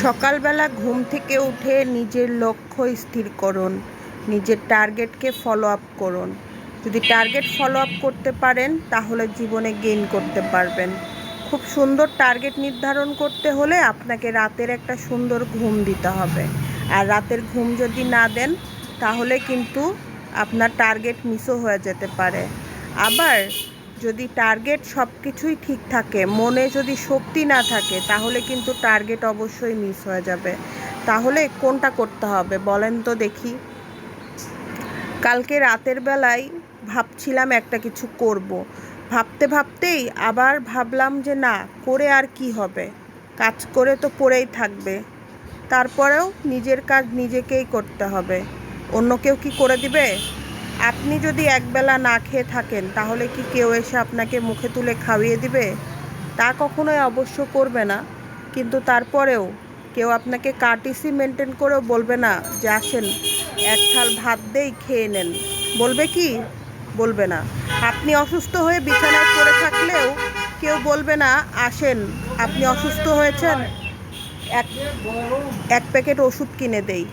সকালবেলা ঘুম থেকে উঠে নিজের লক্ষ্য স্থির করুন, নিজের টার্গেটকে ফলো আপ করুন। যদি টার্গেট ফলো আপ করতে পারেন তাহলে জীবনে গেইন করতে পারবেন। খুব সুন্দর টার্গেট নির্ধারণ করতে হলে আপনাকে রাতের একটা সুন্দর ঘুম দিতে হবে। আর রাতের ঘুম যদি না দেন তাহলে কিন্তু আপনার টার্গেট মিসও হয়ে যেতে পারে। আবার যদি টার্গেট সব কিছুই ঠিক থাকে, মনে যদি শক্তি না থাকে, তাহলে কিন্তু টার্গেট অবশ্যই মিস হয়ে যাবে। তাহলে কোনটা করতে হবে বলেন তো দেখি। কালকে রাতের বেলায় ভাবছিলাম একটা কিছু করব, ভাবতে ভাবতেই আবার ভাবলাম যে না করে আর কি হবে, কাজ করে তো পড়েই থাকবে। তারপরেও নিজের কাজ নিজেকেই করতে হবে, অন্য কেউ কি করে দিবে? আপনি যদি একবেলা না খেয়ে থাকেন তাহলে কি কেউ এসে আপনাকে মুখে তুলে খাইয়ে দিবে? তা কখনোই অবশ্য করবে না। কিন্তু তারপরেও কেউ আপনাকে কার্টিসি মেনটেন করেও বলবে না যে আসেন এক থাল ভাত দেই খেয়ে নেন। বলবে কি? বলবে না। আপনি অসুস্থ হয়ে বিছানায় পড়ে থাকলেও কেউ বলবে না আসেন আপনি অসুস্থ হয়েছেন এক এক প্যাকেট ওষুধ কিনে দেই।